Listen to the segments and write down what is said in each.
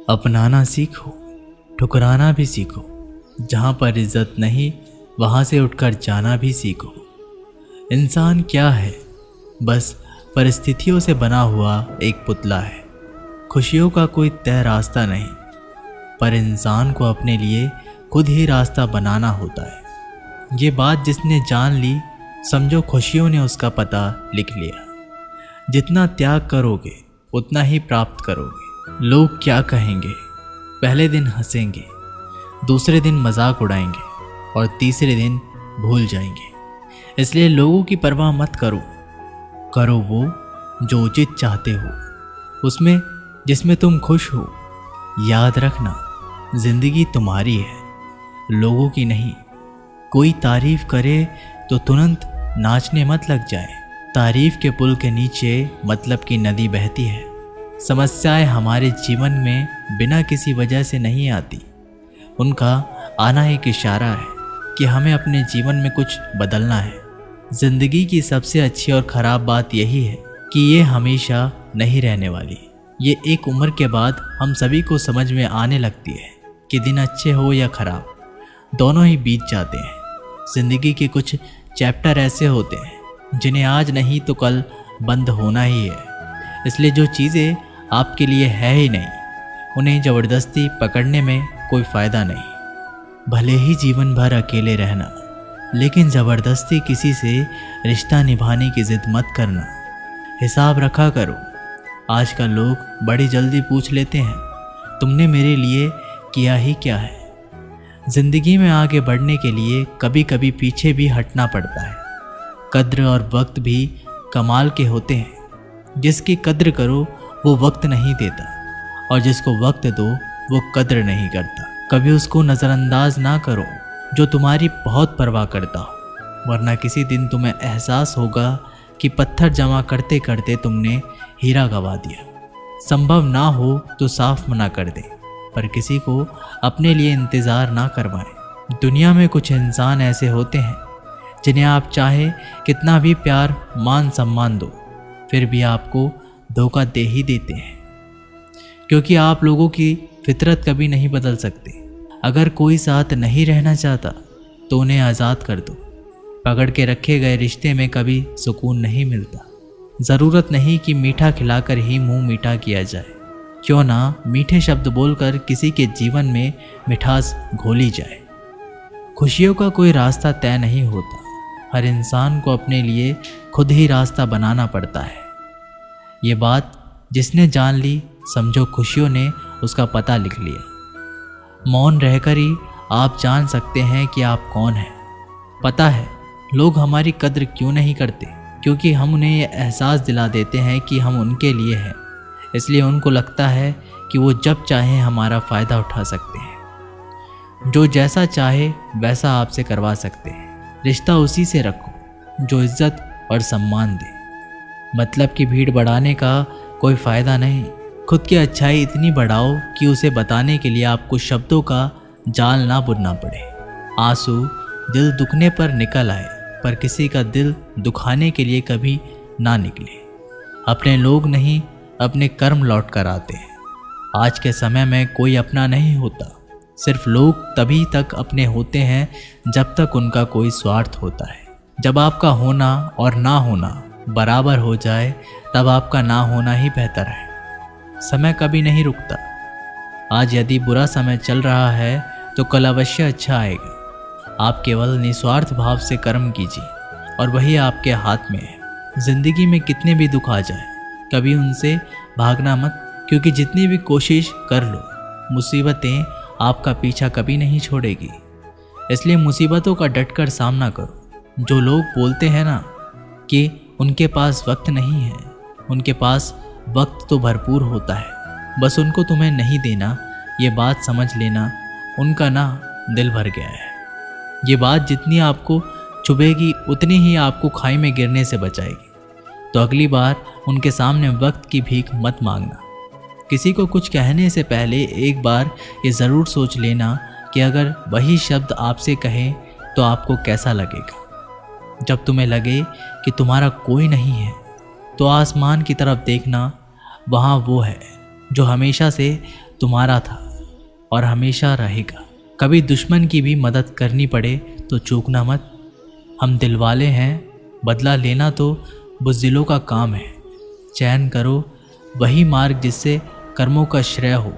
अपनाना सीखो, ठुकराना भी सीखो। जहाँ पर इज्जत नहीं वहाँ से उठकर जाना भी सीखो। इंसान क्या है? बस परिस्थितियों से बना हुआ एक पुतला है। खुशियों का कोई तय रास्ता नहीं, पर इंसान को अपने लिए खुद ही रास्ता बनाना होता है। ये बात जिसने जान ली, समझो खुशियों ने उसका पता लिख लिया। जितना त्याग करोगे उतना ही प्राप्त करोगे। लोग क्या कहेंगे? पहले दिन हंसेंगे, दूसरे दिन मजाक उड़ाएंगे और तीसरे दिन भूल जाएंगे। इसलिए लोगों की परवाह मत करो। करो वो जो उचित चाहते हो, उसमें जिसमें तुम खुश हो। याद रखना, जिंदगी तुम्हारी है, लोगों की नहीं। कोई तारीफ करे तो तुरंत नाचने मत लग जाए। तारीफ के पुल के नीचे मतलब की नदी बहती है। समस्याएं हमारे जीवन में बिना किसी वजह से नहीं आती। उनका आना एक इशारा है कि हमें अपने जीवन में कुछ बदलना है। जिंदगी की सबसे अच्छी और ख़राब बात यही है कि ये हमेशा नहीं रहने वाली। ये एक उम्र के बाद हम सभी को समझ में आने लगती है कि दिन अच्छे हो या ख़राब, दोनों ही बीत जाते हैं। ज़िंदगी के कुछ चैप्टर ऐसे होते हैं जिन्हें आज नहीं तो कल बंद होना ही है। इसलिए जो चीज़ें आपके लिए है ही नहीं, उन्हें ज़बरदस्ती पकड़ने में कोई फ़ायदा नहीं। भले ही जीवन भर अकेले रहना, लेकिन ज़बरदस्ती किसी से रिश्ता निभाने की ज़िद मत करना। हिसाब रखा करो। आजकल लोग बड़ी जल्दी पूछ लेते हैं, तुमने मेरे लिए किया ही क्या है। ज़िंदगी में आगे बढ़ने के लिए कभी कभी पीछे भी हटना पड़ता है। कद्र और वक्त भी कमाल के होते हैं। जिसकी कद्र करो वो वक्त नहीं देता, और जिसको वक्त दो वो कद्र नहीं करता। कभी उसको नज़रअंदाज ना करो जो तुम्हारी बहुत परवाह करता हो, वरना किसी दिन तुम्हें एहसास होगा कि पत्थर जमा करते करते तुमने हीरा गंवा दिया। संभव ना हो तो साफ मना कर दे, पर किसी को अपने लिए इंतज़ार ना करवाएं। दुनिया में कुछ इंसान ऐसे होते हैं जिन्हें आप चाहे कितना भी प्यार मान सम्मान दो, फिर भी आपको धोखा दे ही देते हैं, क्योंकि आप लोगों की फितरत कभी नहीं बदल सकते। अगर कोई साथ नहीं रहना चाहता तो उन्हें आज़ाद कर दो। पकड़ के रखे गए रिश्ते में कभी सुकून नहीं मिलता। ज़रूरत नहीं कि मीठा खिलाकर ही मुंह मीठा किया जाए। क्यों ना मीठे शब्द बोलकर किसी के जीवन में मिठास घोली जाए। खुशियों का कोई रास्ता तय नहीं होता। हर इंसान को अपने लिए खुद ही रास्ता बनाना पड़ता है। ये बात जिसने जान ली, समझो खुशियों ने उसका पता लिख लिया। मौन रहकर ही आप जान सकते हैं कि आप कौन हैं। पता है लोग हमारी कद्र क्यों नहीं करते? क्योंकि हम उन्हें ये एहसास दिला देते हैं कि हम उनके लिए हैं। इसलिए उनको लगता है कि वो जब चाहें हमारा फ़ायदा उठा सकते हैं। जो जैसा चाहे वैसा आपसे करवा सकते हैं। रिश्ता उसी से रखो जो इज्जत और सम्मान दे। मतलब की भीड़ बढ़ाने का कोई फ़ायदा नहीं। खुद की अच्छाई इतनी बढ़ाओ कि उसे बताने के लिए आपको शब्दों का जाल ना बुनना पड़े। आंसू दिल दुखने पर निकल आए, पर किसी का दिल दुखाने के लिए कभी ना निकले। अपने लोग नहीं, अपने कर्म लौट कर आते हैं। आज के समय में कोई अपना नहीं होता। सिर्फ लोग तभी तक अपने होते हैं जब तक उनका कोई स्वार्थ होता है। जब आपका होना और ना होना बराबर हो जाए, तब आपका ना होना ही बेहतर है। समय कभी नहीं रुकता। आज यदि बुरा समय चल रहा है तो कल अवश्य अच्छा आएगा। आप केवल निस्वार्थ भाव से कर्म कीजिए और वही आपके हाथ में है। जिंदगी में कितने भी दुख आ जाए, कभी उनसे भागना मत, क्योंकि जितनी भी कोशिश कर लो, मुसीबतें आपका पीछा कभी नहीं छोड़ेगी। इसलिए मुसीबतों का डटकर सामना करो। जो लोग बोलते हैं ना कि उनके पास वक्त नहीं है, उनके पास वक्त तो भरपूर होता है, बस उनको तुम्हें नहीं देना। ये बात समझ लेना, उनका ना दिल भर गया है। ये बात जितनी आपको चुभेगी उतनी ही आपको खाई में गिरने से बचाएगी। तो अगली बार उनके सामने वक्त की भीख मत मांगना। किसी को कुछ कहने से पहले एक बार ये ज़रूर सोच लेना कि अगर वही शब्द आपसे कहें तो आपको कैसा लगेगा। जब तुम्हें लगे कि तुम्हारा कोई नहीं है तो आसमान की तरफ देखना, वहाँ वो है जो हमेशा से तुम्हारा था और हमेशा रहेगा। कभी दुश्मन की भी मदद करनी पड़े तो चूकना मत। हम दिलवाले हैं, बदला लेना तो बुज़दिलों का काम है। चयन करो वही मार्ग जिससे कर्मों का श्रेय हो।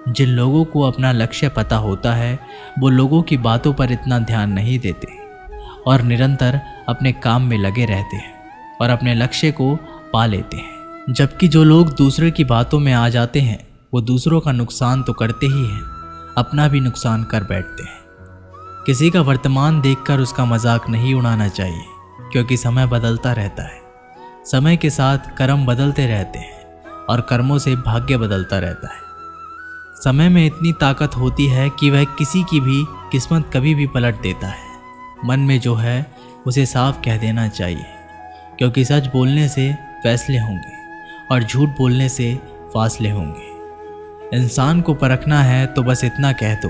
जिन लोगों को अपना लक्ष्य पता होता है वो लोगों की बातों पर इतना ध्यान नहीं देते और निरंतर अपने काम में लगे रहते हैं और अपने लक्ष्य को पा लेते हैं। जबकि जो लोग दूसरे की बातों में आ जाते हैं वो दूसरों का नुकसान तो करते ही हैं, अपना भी नुकसान कर बैठते हैं। किसी का वर्तमान देखकर उसका मजाक नहीं उड़ाना चाहिए, क्योंकि समय बदलता रहता है। समय के साथ कर्म बदलते रहते हैं और कर्मों से भाग्य बदलता रहता है। समय में इतनी ताकत होती है कि वह किसी की भी किस्मत कभी भी पलट देता है। मन में जो है उसे साफ कह देना चाहिए, क्योंकि सच बोलने से फैसले होंगे और झूठ बोलने से फासले होंगे। इंसान को परखना है तो बस इतना कह दो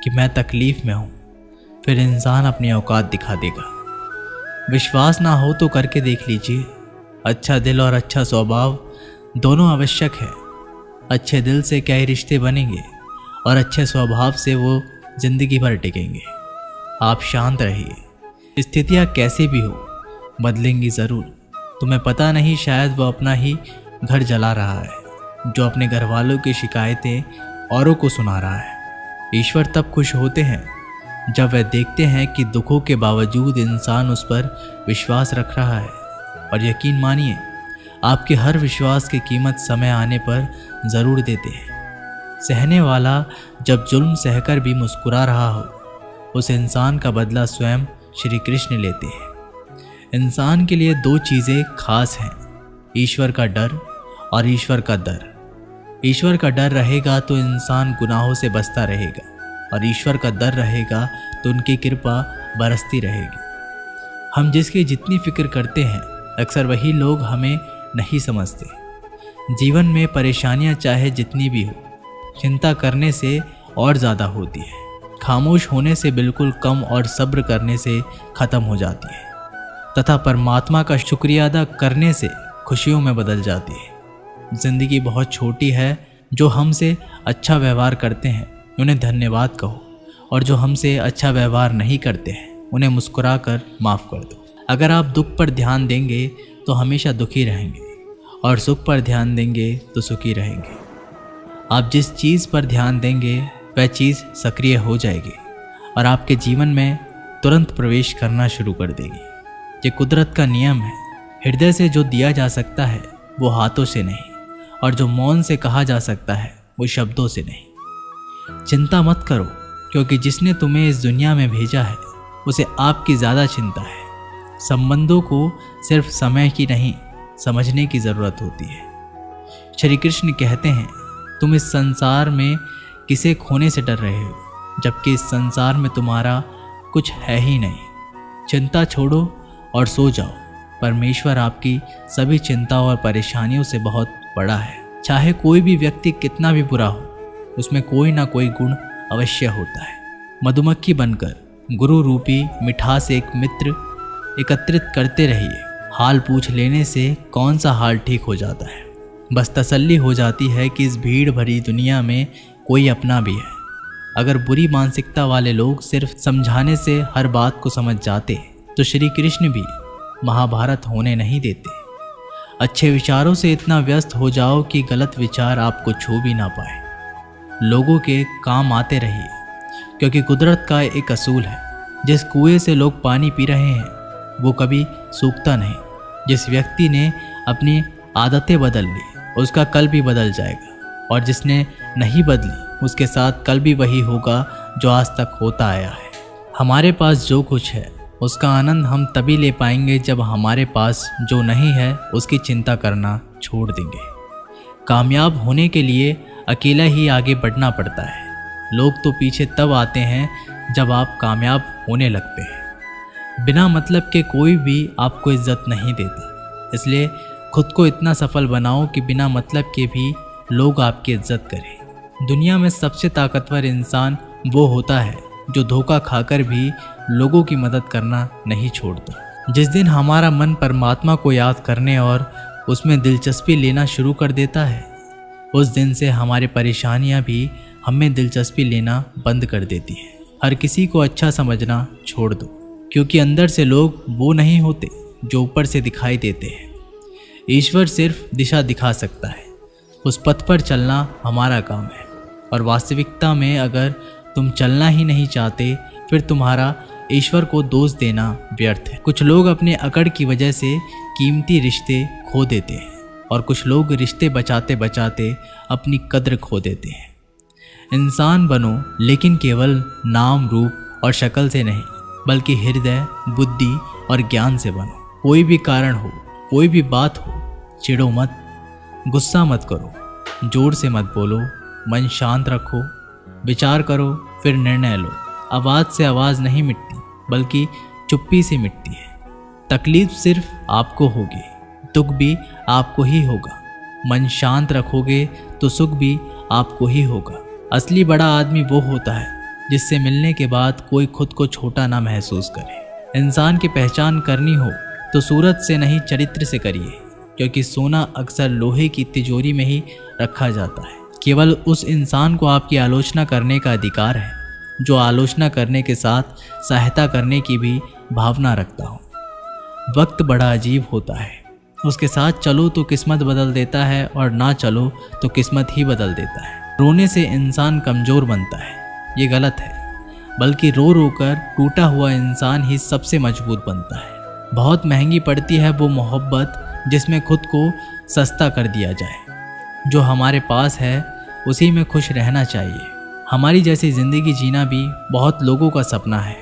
कि मैं तकलीफ़ में हूँ, फिर इंसान अपनी औकात दिखा देगा। विश्वास ना हो तो करके देख लीजिए। अच्छा दिल और अच्छा स्वभाव दोनों आवश्यक है। अच्छे दिल से क्या ही रिश्ते बनेंगे और अच्छे स्वभाव से वो ज़िंदगी भर टिकेंगे। आप शांत रहिए। स्थितियाँ कैसे भी हो बदलेंगी ज़रूर। तुम्हें पता नहीं, शायद वो अपना ही घर जला रहा है जो अपने घर वालों की शिकायतें औरों को सुना रहा है। ईश्वर तब खुश होते हैं जब वह देखते हैं कि दुखों के बावजूद इंसान उस पर विश्वास रख रहा है। और यकीन मानिए, आपके हर विश्वास की कीमत समय आने पर ज़रूर देते हैं। सहने वाला जब जुल्म सहकर भी मुस्कुरा रहा हो, उस इंसान का बदला स्वयं श्री कृष्ण लेते हैं। इंसान के लिए दो चीज़ें खास हैं, ईश्वर का डर और ईश्वर का दर। ईश्वर का डर रहेगा तो इंसान गुनाहों से बचता रहेगा और ईश्वर का दर रहेगा तो उनकी कृपा बरसती रहेगी। हम जिसकी जितनी फिक्र करते हैं अक्सर वही लोग हमें नहीं समझते। जीवन में परेशानियां चाहे जितनी भी हो, चिंता करने से और ज़्यादा होती है। खामोश होने से बिल्कुल कम और सब्र करने से ख़त्म हो जाती है तथा परमात्मा का शुक्रिया अदा करने से खुशियों में बदल जाती है। ज़िंदगी बहुत छोटी है। जो हमसे अच्छा व्यवहार करते हैं उन्हें धन्यवाद कहो और जो हमसे अच्छा व्यवहार नहीं करते हैं उन्हें मुस्कुरा कर माफ़ कर दो। अगर आप दुख पर ध्यान देंगे तो हमेशा दुखी रहेंगे और सुख पर ध्यान देंगे तो सुखी रहेंगे। आप जिस चीज़ पर ध्यान देंगे वह चीज़ सक्रिय हो जाएगी और आपके जीवन में तुरंत प्रवेश करना शुरू कर देगी। ये कुदरत का नियम है। हृदय से जो दिया जा सकता है वो हाथों से नहीं, और जो मौन से कहा जा सकता है वो शब्दों से नहीं। चिंता मत करो, क्योंकि जिसने तुम्हें इस दुनिया में भेजा है उसे आपकी ज़्यादा चिंता है। संबंधों को सिर्फ समय की नहीं, समझने की ज़रूरत होती है। श्री कृष्ण कहते हैं, तुम इस संसार में किसे खोने से डर रहे हो, जबकि इस संसार में तुम्हारा कुछ है ही नहीं। चिंता छोड़ो और सो जाओ। परमेश्वर आपकी सभी चिंताओं और परेशानियों से बहुत बड़ा है। चाहे कोई भी व्यक्ति कितना भी बुरा हो, उसमें कोई ना कोई गुण अवश्य होता है। मधुमक्खी बनकर गुरु रूपी मिठास एक मित्र एकत्रित करते रहिए। हाल पूछ लेने से कौन सा हाल ठीक हो जाता है। बस तसल्ली हो जाती है कि इस भीड़ भरी दुनिया में कोई अपना भी है। अगर बुरी मानसिकता वाले लोग सिर्फ समझाने से हर बात को समझ जाते तो श्री कृष्ण भी महाभारत होने नहीं देते। अच्छे विचारों से इतना व्यस्त हो जाओ कि गलत विचार आपको छू भी ना पाए। लोगों के काम आते रहिए, क्योंकि कुदरत का एक असूल है, जिस कुएं से लोग पानी पी रहे हैं वो कभी सूखता नहीं। जिस व्यक्ति ने अपनी आदतें बदल ली उसका कल भी बदल जाएगा, और जिसने नहीं बदली उसके साथ कल भी वही होगा जो आज तक होता आया है। हमारे पास जो कुछ है उसका आनंद हम तभी ले पाएंगे जब हमारे पास जो नहीं है उसकी चिंता करना छोड़ देंगे। कामयाब होने के लिए अकेला ही आगे बढ़ना पड़ता है। लोग तो पीछे तब आते हैं जब आप कामयाब होने लगते हैं। बिना मतलब के कोई भी आपको इज्जत नहीं देता, इसलिए खुद को इतना सफल बनाओ कि बिना मतलब के भी लोग आपकी इज्जत करें। दुनिया में सबसे ताकतवर इंसान वो होता है जो धोखा खाकर भी लोगों की मदद करना नहीं छोड़ता। जिस दिन हमारा मन परमात्मा को याद करने और उसमें दिलचस्पी लेना शुरू कर देता है, उस दिन से हमारी परेशानियां भी हमें दिलचस्पी लेना बंद कर देती हैं। हर किसी को अच्छा समझना छोड़ दो, क्योंकि अंदर से लोग वो नहीं होते जो ऊपर से दिखाई देते हैं। ईश्वर सिर्फ दिशा दिखा सकता है, उस पथ पर चलना हमारा काम है। और वास्तविकता में अगर तुम चलना ही नहीं चाहते, फिर तुम्हारा ईश्वर को दोष देना व्यर्थ है। कुछ लोग अपने अकड़ की वजह से कीमती रिश्ते खो देते हैं, और कुछ लोग रिश्ते बचाते बचाते अपनी कद्र खो देते हैं। इंसान बनो, लेकिन केवल नाम, रूप और शक्ल से नहीं, बल्कि हृदय, बुद्धि और ज्ञान से बनो। कोई भी कारण हो, कोई भी बात हो, चिढ़ो मत, गुस्सा मत करो, जोर से मत बोलो, मन शांत रखो, विचार करो, फिर निर्णय लो। आवाज़ से आवाज़ नहीं मिटती, बल्कि चुप्पी से मिटती है। तकलीफ सिर्फ आपको होगी, दुख भी आपको ही होगा। मन शांत रखोगे तो सुख भी आपको ही होगा। असली बड़ा आदमी वो होता है जिससे मिलने के बाद कोई खुद को छोटा ना महसूस करे। इंसान की पहचान करनी हो तो सूरत से नहीं, चरित्र से करिए, क्योंकि सोना अक्सर लोहे की तिजोरी में ही रखा जाता है। केवल उस इंसान को आपकी आलोचना करने का अधिकार है जो आलोचना करने के साथ सहायता करने की भी भावना रखता हो। वक्त बड़ा अजीब होता है, उसके साथ चलो तो किस्मत बदल देता है, और ना चलो तो किस्मत ही बदल देता है। रोने से इंसान कमज़ोर बनता है, ये गलत है, बल्कि रो रो कर टूटा हुआ इंसान ही सबसे मजबूत बनता है। बहुत महंगी पड़ती है वो मोहब्बत जिसमें खुद को सस्ता कर दिया जाए। जो हमारे पास है उसी में खुश रहना चाहिए। हमारी जैसी ज़िंदगी जीना भी बहुत लोगों का सपना है।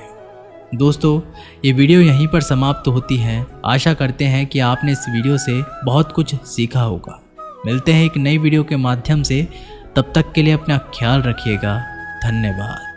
दोस्तों, ये वीडियो यहीं पर समाप्त होती है। आशा करते हैं कि आपने इस वीडियो से बहुत कुछ सीखा होगा। मिलते हैं एक नई वीडियो के माध्यम से, तब तक के लिए अपना ख्याल रखिएगा। धन्यवाद।